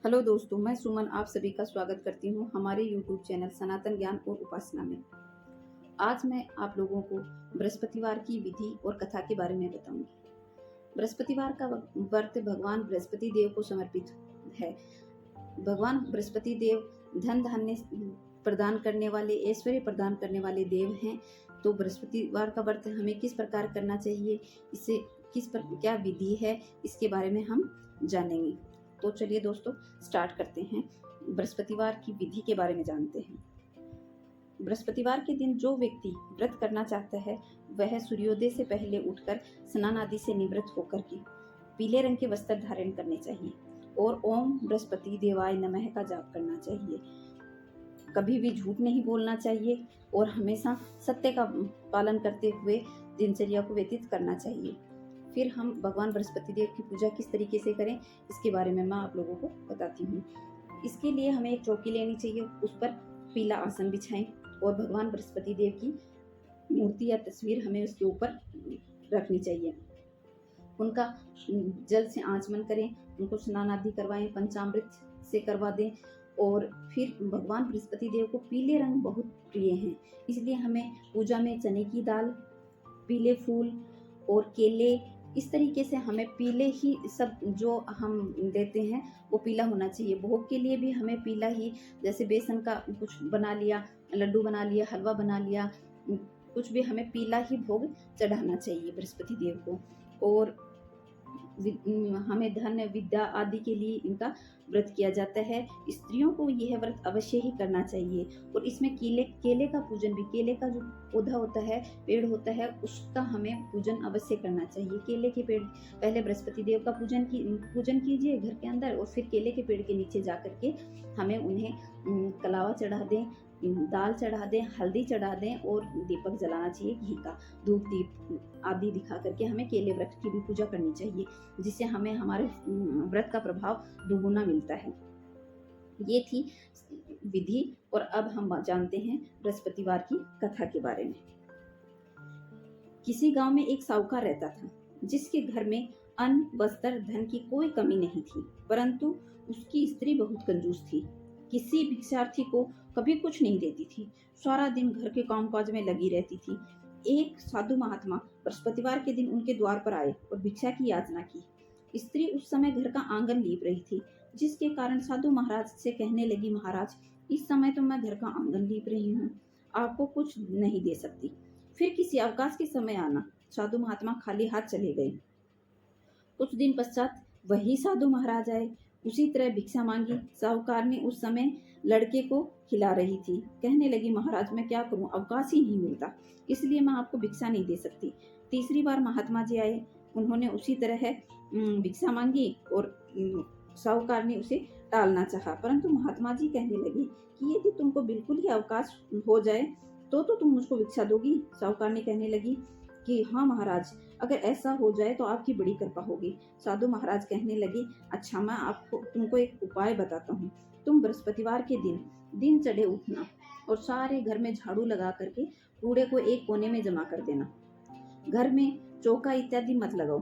Hello दोस्तों, मैं सुमन आप सभी का स्वागत करती हूँ हमारे YouTube चैनल सनातन ज्ञान और उपासना में। आज मैं आप लोगों को बृहस्पतिवार की विधि और कथा के बारे में बताऊंगी। बृहस्पतिवार का व्रत भगवान बृहस्पति देव को समर्पित है। भगवान बृहस्पति देव धन धान्य प्रदान करने वाले, ऐश्वर्य प्रदान करने वाले देव हैं। तो बृहस्पतिवार का व्रत हमें किस प्रकार करना चाहिए, इससे क्या विधि है, इसके बारे में हम जानेंगे। तो चलिए दोस्तों स्टार्ट करते हैं। बृहस्पतिवार की विधि के बारे में जानते हैं। बृहस्पतिवार के दिन जो व्यक्ति व्रत करना चाहता है वह सूर्योदय से पहले उठकर स्नान आदि से निवृत्त होकर के पीले रंग के वस्त्र धारण करने चाहिए और ओम बृहस्पति देवाय नमः का जाप करना चाहिए। कभी भी झूठ नहीं बोलना चाहिए और हमेशा सत्य का पालन करते हुए दिनचर्या को व्यतीत करना चाहिए। फिर हम भगवान बृहस्पति देव की पूजा किस तरीके से करें, इसके बारे में मैं आप लोगों को बताती हूँ। इसके लिए हमें एक चौकी लेनी चाहिए, उस पर पीला आसन बिछाएं और भगवान बृहस्पति देव की मूर्ति या तस्वीर हमें उसके ऊपर रखनी चाहिए। उनका जल से आचमन करें, उनको स्नान आदि करवाएं, पंचामृत से करवा दें। और फिर भगवान बृहस्पति देव को पीले रंग बहुत प्रिय हैं, इसलिए हमें पूजा में चने की दाल, पीले फूल और केले, इस तरीके से हमें पीले ही सब जो हम देते हैं वो पीला होना चाहिए। भोग के लिए भी हमें पीला ही, जैसे बेसन का कुछ बना लिया, लड्डू बना लिया, हलवा बना लिया, कुछ भी हमें पीला ही भोग चढ़ाना चाहिए बृहस्पति देव को। और हमें धन विद्या आदि के लिए इनका व्रत किया जाता है। स्त्रियों को यह व्रत अवश्य ही करना चाहिए। और इसमें केले का पूजन भी, केले का जो पौधा होता है, पेड़ होता है, उसका हमें पूजन अवश्य करना चाहिए। केले के पेड़, पहले बृहस्पति देव का पूजन कीजिए घर के अंदर और फिर केले के पेड़ के नीचे जा करके हमें उन्हें कलावा चढ़ा दें, दाल चढ़ा दें, हल्दी चढ़ा दें और दीपक जलाना चाहिए घी का। धूप दीप आदि दिखा करके हमें केले व्रत की भी पूजा करनी चाहिए, जिससे हमें हमारे व्रत का प्रभाव दुगुना मिलता है। ये थी विधि। और अब हम जानते हैं बृहस्पतिवार की कथा के बारे में। किसी गांव में एक साहूकार रहता था, जिसके घर में अन्न, वस्त्र, धन की कोई कमी नहीं थी, परंतु उसकी स्त्री बहुत कंजूस थी। किसी भिक्षार्थी को कभी कुछ नहीं देती थी, सारा दिन घर के कामकाज में लगी रहती थी। एक साधु महात्मा बृहस्पतिवार के दिन उनके द्वार पर आए और भिक्षा की याचना की। स्त्री उस समय घर का आंगन लीप रही थी, जिसके कारण साधु महाराज से कहने लगी, महाराज, इस समय तो मैं घर का आंगन लीप रही हूँ, आपको कुछ नहीं दे सकती, फिर किसी अवकाश के समय आना। साधु महात्मा खाली हाथ चले गए। कुछ दिन पश्चात वही साधु महाराज आए, उसी तरह भिक्षा मांगी। साहूकार ने उस समय लड़के को खिला रही थी, कहने लगी, महाराज मैं क्या करूं, अवकाश ही नहीं मिलता, इसलिए मैं आपको भिक्षा नहीं दे सकती। तीसरी बार महात्मा जी आए, उन्होंने उसी तरह भिक्षा मांगी और साहूकार ने उसे टालना चाहा, परंतु महात्मा जी कहने लगे कि यदि तुमको बिल्कुल ही अवकाश हो जाए तो तुम मुझको भिक्षा दोगी। साहूकार ने कहने लगी कि हाँ महाराज, अगर ऐसा हो जाए तो आपकी बड़ी कृपा होगी। साधु महाराज कहने लगे, अच्छा मैं तुमको एक उपाय बताता हूँ। तुम बृहस्पतिवार के दिन चढ़े उठना और सारे घर में झाड़ू लगा करके कूड़े को एक कोने में जमा कर देना। घर में चौका इत्यादि मत लगाओ।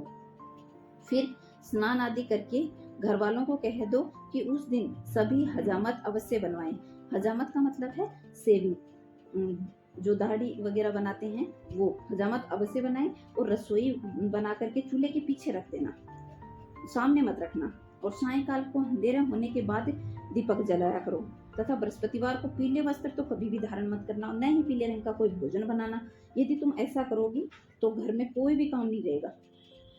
फिर स्नान आदि करके घर वालों को कह दो कि उस दिन सभी हजामत अवश्य बनवाएं। हजामत का मतलब है सेविंग, जो दाढ़ी वगैरह बनाते हैं वो हजामत अवश्य बनाएं और रसोई बना करके चूल्हे के पीछे रख देना, सामने मत रखना। और सायंकाल को अंधेरा होने के बाद दीपक जलाया करो। तथा बृहस्पतिवार को पीले वस्त्र तो कभी भी धारण मत करना, न ही पीले रंग का कोई भोजन बनाना। यदि तुम ऐसा करोगी तो घर में कोई भी काम नहीं रहेगा।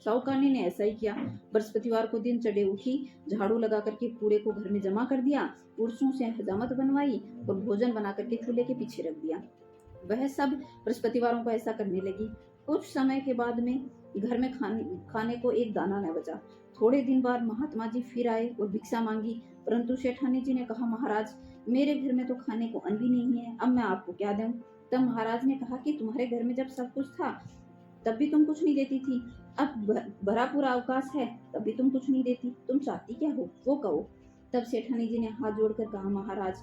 साहूकारनी ने ऐसा ही किया। बृहस्पतिवार को दिन चढ़े उठी, झाड़ू लगा करके कूड़े को घर में जमा कर दिया, पुरुषों से हजामत बनवाई और भोजन बना करके चूल्हे के पीछे रख दिया। वह सब बृहस्पतिवारों को ऐसा करने लगी। कुछ समय के बाद में घर में खाने को एक दाना न बचा। थोड़े दिन बाद महात्मा जी फिर आए और भिक्षा मांगी, परंतु सेठानी जी ने कहा, महाराज मेरे घर में तो खाने को अन्न भी नहीं है, अब मैं आपको क्या दूं। तब महाराज ने कहा कि तुम्हारे घर में जब सब कुछ था तब भी तुम कुछ नहीं देती थी, अब भरा पूरा अवकाश है तब भी तुम कुछ नहीं देती, तुम चाहती क्या हो वो कहो। तब सेठानी जी ने हाथ जोड़कर कहा, महाराज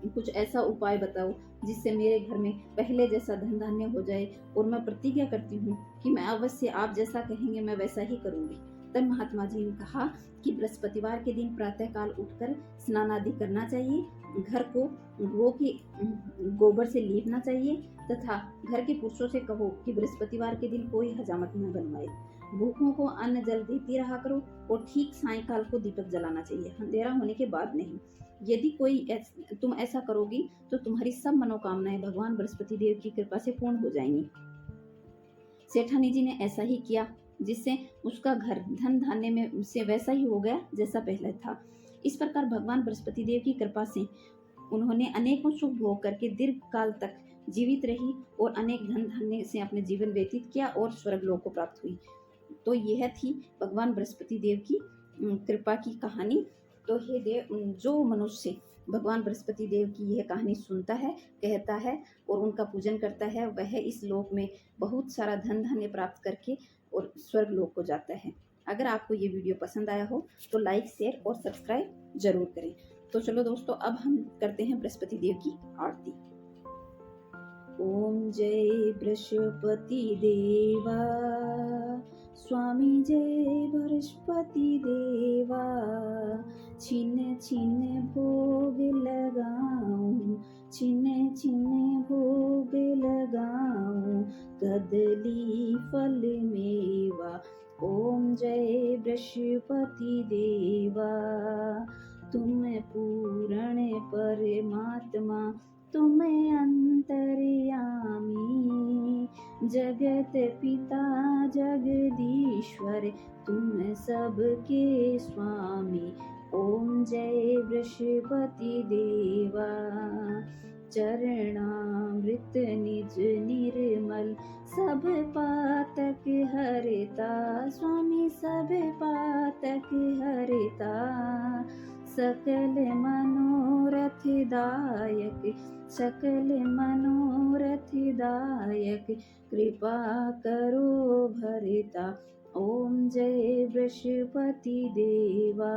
कुछ ऐसा उपाय बताओ जिससे मेरे घर में पहले जैसा धन धान्य हो जाए, और मैं प्रतिज्ञा करती हूँ कि मैं अवश्य आप जैसा कहेंगे मैं वैसा ही करूंगी। तब महात्मा जी ने कहा कि बृहस्पतिवार के दिन प्रातःकाल उठकर स्नान आदि करना चाहिए, घर को गोबर से लीपना चाहिए तथा घर के पुरुषों से कहो कि बृहस्पतिवार के दिन कोई हजामत न बनवाए। भूखों को अन्न जल देती रहा करो और ठीक सायंकाल को दीपक जलाना चाहिए, अंधेरा होने के बाद नहीं। यदि तुम ऐसा करोगी तो तुम्हारी सब मनोकामनाएं भगवान बृहस्पति देव की कृपा से पूर्ण हो जाएंगी। सेठानी जी ने ऐसा ही किया, जिससे उसका घर धन धान्य में से वैसा ही हो गया जैसा पहले था। इस प्रकार भगवान बृहस्पति देव की कृपा से उन्होंने अनेकों सुख भोग करके दीर्घ काल तक जीवित रही और अनेक धन धान्य से अपने जीवन व्यतीत किया और स्वर्ग लोक को प्राप्त हुई। तो यह थी भगवान बृहस्पति देव की कृपा की कहानी। तो हे देव, जो मनुष्य भगवान बृहस्पति देव की यह कहानी सुनता है, कहता है और उनका पूजन करता है, वह इस लोक में बहुत सारा धन धान्य प्राप्त करके और स्वर्ग लोक को जाता है। अगर आपको ये वीडियो पसंद आया हो तो लाइक, शेयर और सब्सक्राइब जरूर करें। तो चलो दोस्तों, अब हम करते हैं बृहस्पति देव की आरती। ओम जय बृहस्पति देवा, स्वामी जय बृहस्पति देवा, छिन छिन भोग लगाऊं, छिन छिन भोग लगाऊं, कदली फल मेवा। ओम जय बृहस्पति देवा, तुम पूर्ण परमात्मा, तुम अंतर्यामी, जगत पिता जगदीश्वर, तुम सबके स्वामी। ओम जय बृहस्पति देवा, चरणामृत निज निर्मल, सब पातक हरता, स्वामी सब पातक हरता, सकल मनोरथ दायक, सकल मनोरथ दायक, कृपा करो भरता। ओम जय बृहस्पति देवा,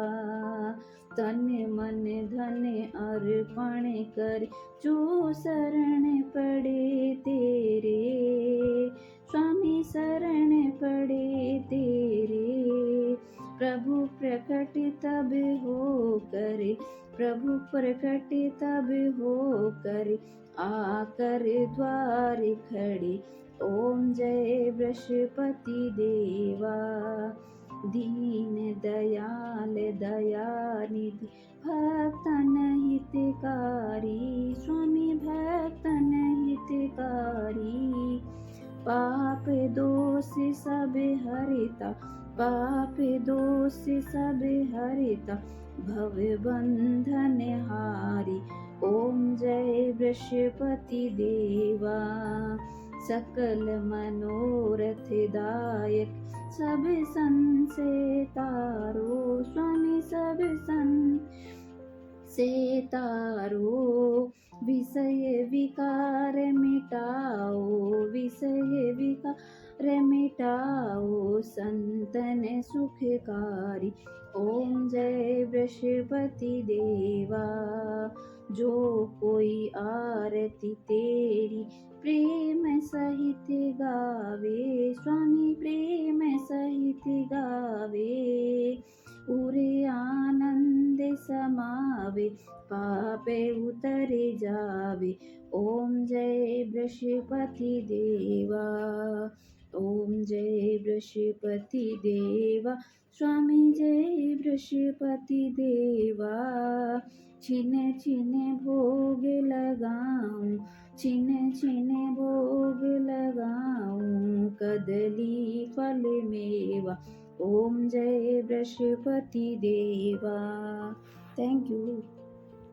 तन मन धन अर्पण कर, जो शरण पड़े तेरे, स्वामी शरण पड़े तेरे, प्रभु प्रकट तब हो कर, प्रभु प्रकट तब हो कर, आकर द्वार खड़े। ओम जय बृहस्पति देवा, दीन दयाल दयानिधि, भक्तन हितकारी, स्वामी भक्तन हितकारी, पाप दोष सब हरिता, पाप दोष सब हरिता, भव बंधन हारी। ओम जय बृहस्पति देवा, सकल मनोरथ दायक, सब संशय तारो, स्वामी सब संशय तारो, विषय विकार मिटाओ, विषय विकार मिटाओ, संतन सुखकारी। ओम जय बृहस्पति देवा, जो कोई आरती तेरी प्रेम सहित गावे, स्वामी प्रेम सहित गावे, पूरे आनंद समावे, पापे उतरे जावे। ओम जय बृहस्पति देवा, ओम जय बृहस्पति देवा, स्वामी जय बृहस्पति देवा, छिन छिन भोग लगाऊं, छिन छिन भोग लगाऊं, कदली फल मेवा। ओम जय बृहस्पति देवा। Thank you.